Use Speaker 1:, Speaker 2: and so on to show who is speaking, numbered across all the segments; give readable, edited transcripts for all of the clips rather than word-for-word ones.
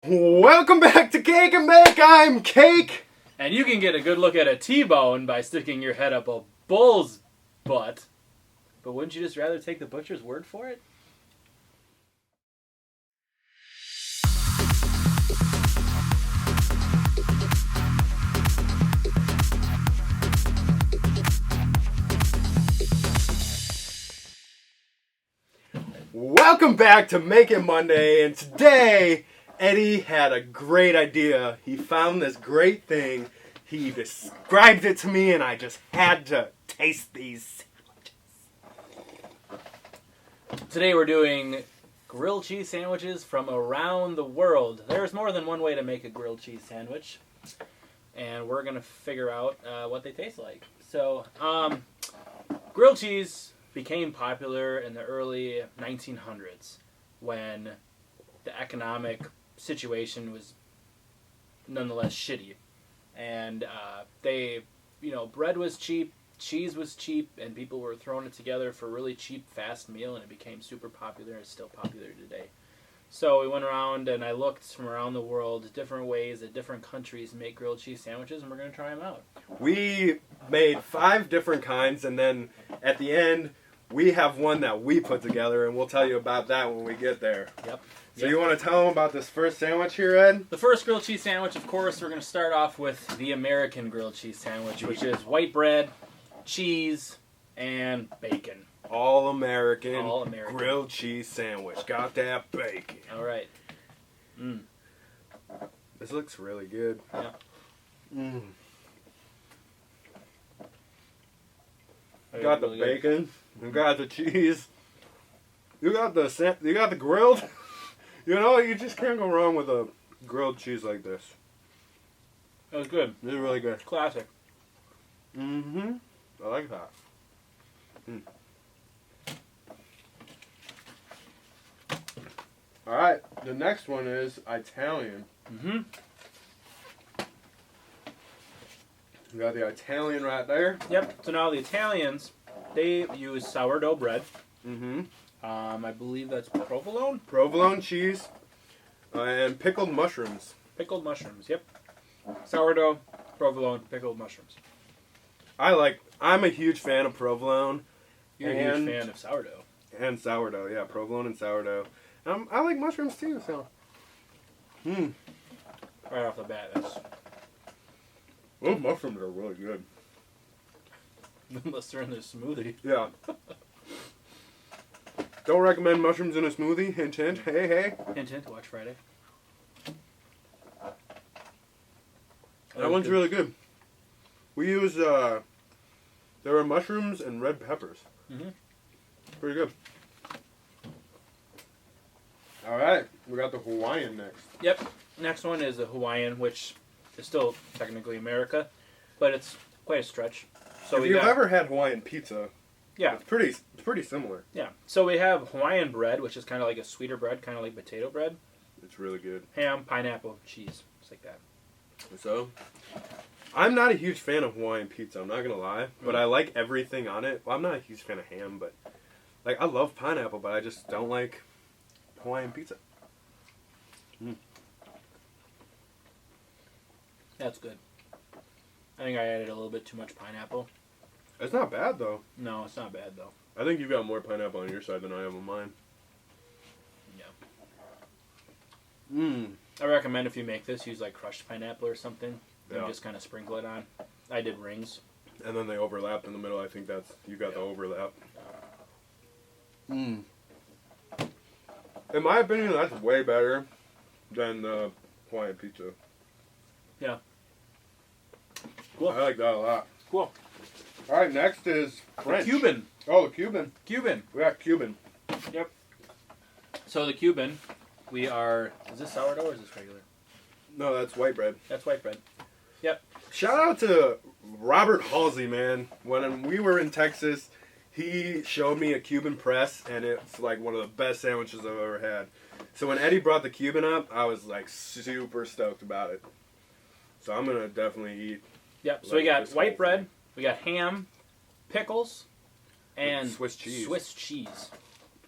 Speaker 1: Welcome back to Cake and Bake. I'm Cake.
Speaker 2: And you can get a good look at a T-bone by sticking your head up a bull's butt. But wouldn't you just rather take the butcher's word for it?
Speaker 1: Welcome back to Make It Monday, and today Eddie had a great idea. He found this great thing. He described it to me, and I just had to taste these sandwiches.
Speaker 2: Today we're doing grilled cheese sandwiches from around the world. There's more than one way to make a grilled cheese sandwich, and we're going to figure out what they taste like. So, grilled cheese became popular in the early 1900s when the economic situation was nonetheless shitty. And bread was cheap, cheese was cheap, and people were throwing it together for a really cheap, fast meal, and it became super popular and it's still popular today. So we went around and I looked from around the world at different ways that different countries make grilled cheese sandwiches, and we're going to try them out.
Speaker 1: We made 5 different kinds, and then at the end, we have one that we put together, and we'll tell you about that when we get there.
Speaker 2: Yep.
Speaker 1: So you want to tell them about this first sandwich here, Ed?
Speaker 2: The first grilled cheese sandwich, of course, we're going to start off with the American grilled cheese sandwich, which is white bread, cheese, and bacon.
Speaker 1: All American grilled cheese sandwich. Got that bacon.
Speaker 2: All right.
Speaker 1: This looks really good.
Speaker 2: Yeah.
Speaker 1: You got the bacon. You got the cheese. You got the grilled. You know, you just can't go wrong with a grilled cheese like this.
Speaker 2: That was good.
Speaker 1: This is really good.
Speaker 2: Classic.
Speaker 1: I like that. Alright, the next one is Italian. We got the Italian right there.
Speaker 2: Yep. So now the Italians, they use sourdough bread. I believe that's provolone.
Speaker 1: Provolone cheese and pickled mushrooms.
Speaker 2: Pickled mushrooms. Yep. Sourdough, provolone, pickled mushrooms.
Speaker 1: I'm a huge fan of provolone.
Speaker 2: You're a huge fan of sourdough.
Speaker 1: And sourdough, yeah, provolone and sourdough. I like mushrooms too, so.
Speaker 2: Right off the bat,
Speaker 1: Those mushrooms are really good.
Speaker 2: unless they're in their smoothie.
Speaker 1: Yeah. Don't recommend mushrooms in a smoothie. Hint, hint. Hey, hey.
Speaker 2: Hint, hint. Watch Friday.
Speaker 1: That one's really good. We use, there are mushrooms and red peppers. Pretty good. Alright, we got the Hawaiian next.
Speaker 2: Yep. Next one is the Hawaiian, which is still technically America, but it's quite a stretch. So
Speaker 1: if you've ever had Hawaiian pizza,
Speaker 2: yeah,
Speaker 1: it's pretty similar.
Speaker 2: Yeah. So we have Hawaiian bread, which is kind of like a sweeter bread, kind of like potato bread.
Speaker 1: It's really good.
Speaker 2: Ham, pineapple, cheese. Just like that.
Speaker 1: So, I'm not a huge fan of Hawaiian pizza, I'm not going to lie. But I like everything on it. Well, I'm not a huge fan of ham, but I love pineapple, but I just don't like Hawaiian pizza.
Speaker 2: That's good. I think I added a little bit too much pineapple.
Speaker 1: It's not bad, though.
Speaker 2: No, it's not bad, though.
Speaker 1: I think you've got more pineapple on your side than I have on mine.
Speaker 2: Yeah. I recommend if you make this, use like crushed pineapple or something.
Speaker 1: Yeah.
Speaker 2: And just kind of sprinkle it on. I did rings.
Speaker 1: And then they overlapped in the middle. I think you got the overlap. In my opinion, that's way better than the Hawaiian pizza.
Speaker 2: Yeah. Cool.
Speaker 1: I like that a lot.
Speaker 2: Cool.
Speaker 1: All right, next is French.
Speaker 2: The Cuban.
Speaker 1: Oh, the Cuban.
Speaker 2: Cuban.
Speaker 1: We got Cuban.
Speaker 2: Yep. So the Cuban, is this sourdough or is this regular?
Speaker 1: No, that's white bread.
Speaker 2: That's white bread. Yep.
Speaker 1: Shout out to Robert Halsey, man. When we were in Texas, he showed me a Cuban press, and it's like one of the best sandwiches I've ever had. So when Eddie brought the Cuban up, I was like super stoked about it. So I'm going to definitely eat.
Speaker 2: Yep. So we got white bread, we got ham, pickles, and
Speaker 1: Swiss cheese.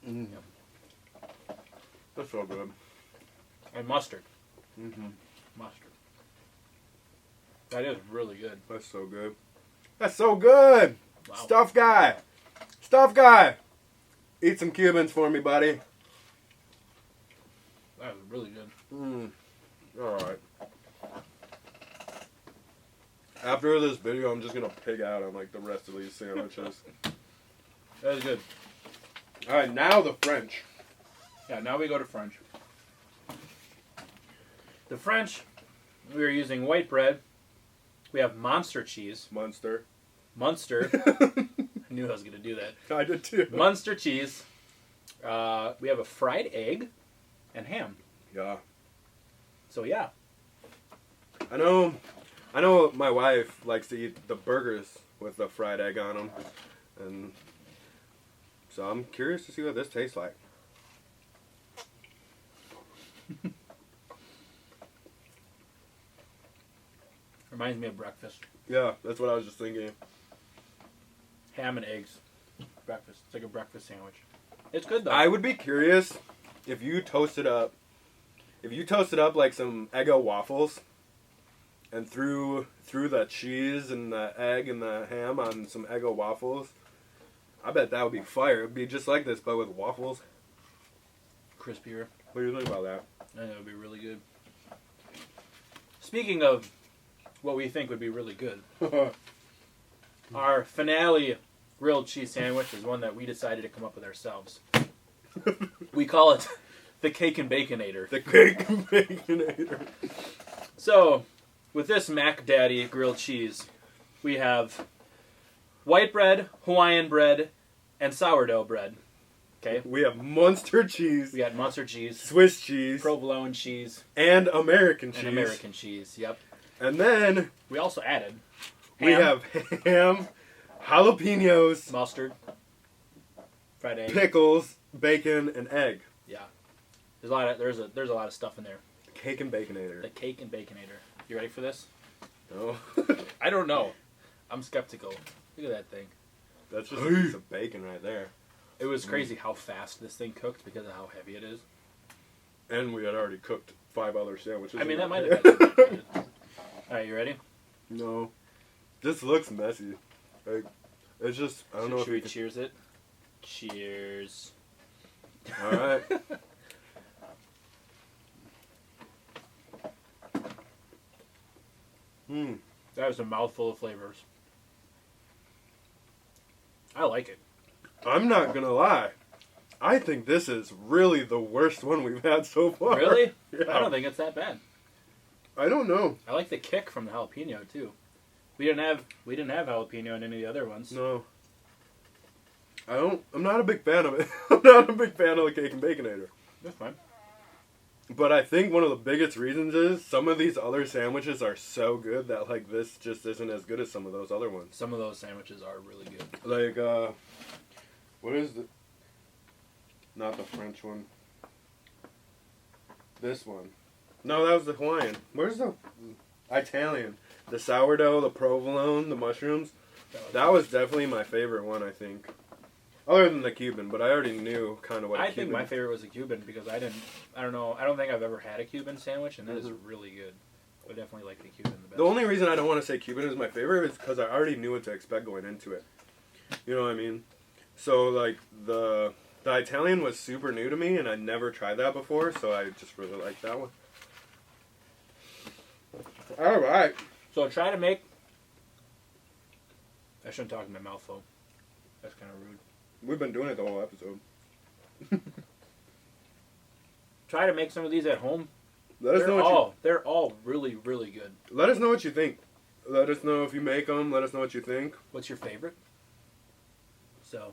Speaker 2: Yep.
Speaker 1: That's so good.
Speaker 2: And mustard.
Speaker 1: Mm-hmm.
Speaker 2: mustard. That is really good.
Speaker 1: That's so good. That's so good.
Speaker 2: Wow.
Speaker 1: Stuff guy. Stuff guy. Eat some Cubans for me, buddy.
Speaker 2: That was really good.
Speaker 1: Alright. After this video, I'm just gonna pig out on like the rest of these sandwiches.
Speaker 2: That was good.
Speaker 1: Alright, now the French.
Speaker 2: Yeah, now we go to French. The French, we are using white bread. We have Monster cheese.
Speaker 1: Munster.
Speaker 2: Munster. I knew I was going to do that.
Speaker 1: I did too.
Speaker 2: Munster cheese. We have a fried egg and ham.
Speaker 1: Yeah.
Speaker 2: So yeah.
Speaker 1: I know my wife likes to eat the burgers with the fried egg on them. And so I'm curious to see what this tastes like.
Speaker 2: Reminds me of breakfast.
Speaker 1: Yeah, that's what I was just thinking.
Speaker 2: Ham and eggs. Breakfast. It's like a breakfast sandwich. It's good though.
Speaker 1: I would be curious if you toasted up like some Eggo waffles and threw the cheese and the egg and the ham on some Eggo waffles. I bet that would be fire. It'd be just like this, but with waffles.
Speaker 2: Crispier.
Speaker 1: What do you think about that?
Speaker 2: I think it would be really good. Speaking of what we think would be really good, our finale grilled cheese sandwich is one that we decided to come up with ourselves. We call it the Cake and Baconator.
Speaker 1: The Cake and Baconator.
Speaker 2: So, with this Mac Daddy grilled cheese, we have white bread, Hawaiian bread, and sourdough bread. Okay?
Speaker 1: We have Munster cheese.
Speaker 2: We got Munster cheese,
Speaker 1: Swiss cheese.
Speaker 2: provolone cheese,
Speaker 1: And American cheese.
Speaker 2: and American cheese. Yep.
Speaker 1: And then
Speaker 2: We also added
Speaker 1: we
Speaker 2: ham,
Speaker 1: have ham, jalapenos,
Speaker 2: mustard, fried egg.
Speaker 1: pickles, bacon, and egg.
Speaker 2: Yeah. There's a lot of stuff in there.
Speaker 1: Cake and Baconator.
Speaker 2: The Cake and Baconator. You ready for this?
Speaker 1: No.
Speaker 2: I don't know. I'm skeptical. Look at that thing.
Speaker 1: That's just a piece of bacon right there.
Speaker 2: It was crazy how fast this thing cooked because of how heavy it is.
Speaker 1: And we had already cooked 5 other sandwiches.
Speaker 2: I mean, that
Speaker 1: in
Speaker 2: might
Speaker 1: there.
Speaker 2: have been. Alright, you ready?
Speaker 1: No. This looks messy. Like, it's just, I don't know if
Speaker 2: Should we
Speaker 1: you can...
Speaker 2: cheers it? Cheers.
Speaker 1: Alright.
Speaker 2: That was a mouthful of flavors. I like it.
Speaker 1: I'm not gonna lie. I think this is really the worst one we've had so far.
Speaker 2: Really?
Speaker 1: Yeah.
Speaker 2: I don't think it's that bad.
Speaker 1: I don't know.
Speaker 2: I like the kick from the jalapeno too. We didn't have jalapeno in any of the other ones.
Speaker 1: No. I'm not a big fan of it. I'm not a big fan of the Cake and Baconator.
Speaker 2: That's fine.
Speaker 1: But I think one of the biggest reasons is some of these other sandwiches are so good that like this just isn't as good as some of those other ones.
Speaker 2: Some of those sandwiches are really good.
Speaker 1: Like what is the not the French one. This one. No, that was the Hawaiian. Where's the Italian? The sourdough, the provolone, the mushrooms. That was definitely my favorite one, I think. Other than the Cuban, but I already knew kind of what
Speaker 2: I
Speaker 1: a Cuban...
Speaker 2: think my favorite was a Cuban because I don't know, I don't think I've ever had a Cuban sandwich, and that is really good. I definitely like the Cuban the best.
Speaker 1: The only reason I don't want to say Cuban is my favorite is because I already knew what to expect going into it. You know what I mean? So, like, the Italian was super new to me, and I never tried that before, so I just really liked that one. Alright.
Speaker 2: So try to make... I shouldn't talk in my mouth, though. That's kind of rude.
Speaker 1: We've been doing it the whole episode.
Speaker 2: Try to make some of these at home.
Speaker 1: Let us know
Speaker 2: They're all really, really good.
Speaker 1: Let us know what you think. Let us know if you make them. Let us know what you think.
Speaker 2: What's your favorite? So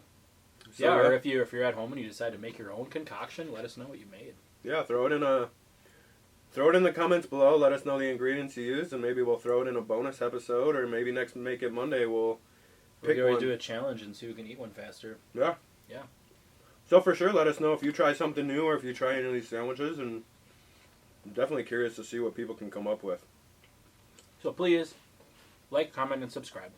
Speaker 1: So,
Speaker 2: yeah, or if you're at home and you decide to make your own concoction, let us know what you made.
Speaker 1: Yeah, throw it in the comments below. Let us know the ingredients you used, and maybe we'll throw it in a bonus episode, or maybe next Make It Monday we'll pick
Speaker 2: Maybe we
Speaker 1: one.
Speaker 2: do a challenge and see who can eat one faster.
Speaker 1: Yeah.
Speaker 2: Yeah.
Speaker 1: So for sure, let us know if you try something new or if you try any of these sandwiches, and I'm definitely curious to see what people can come up with.
Speaker 2: So please, like, comment, and subscribe.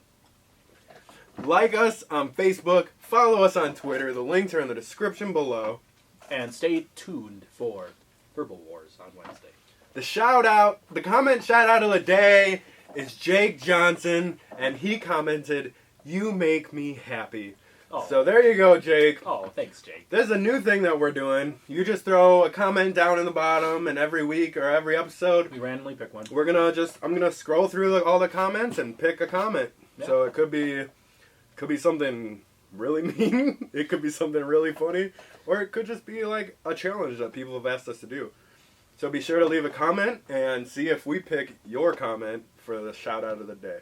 Speaker 1: Like us on Facebook, follow us on Twitter. The links are in the description below.
Speaker 2: And stay tuned for Verbal Wars on Wednesday.
Speaker 1: The comment shout out of the day is Jake Johnson, and he commented, "You make me happy."
Speaker 2: Oh.
Speaker 1: So there you go, Jake.
Speaker 2: Oh, thanks, Jake.
Speaker 1: There's a new thing that we're doing. You just throw a comment down in the bottom, and every week or every episode,
Speaker 2: We randomly pick one.
Speaker 1: I'm gonna scroll through all the comments and pick a comment.
Speaker 2: Yeah.
Speaker 1: So it could be something really mean. It could be something really funny, or it could just be like a challenge that people have asked us to do. So be sure to leave a comment and see if we pick your comment for the shout out of the day.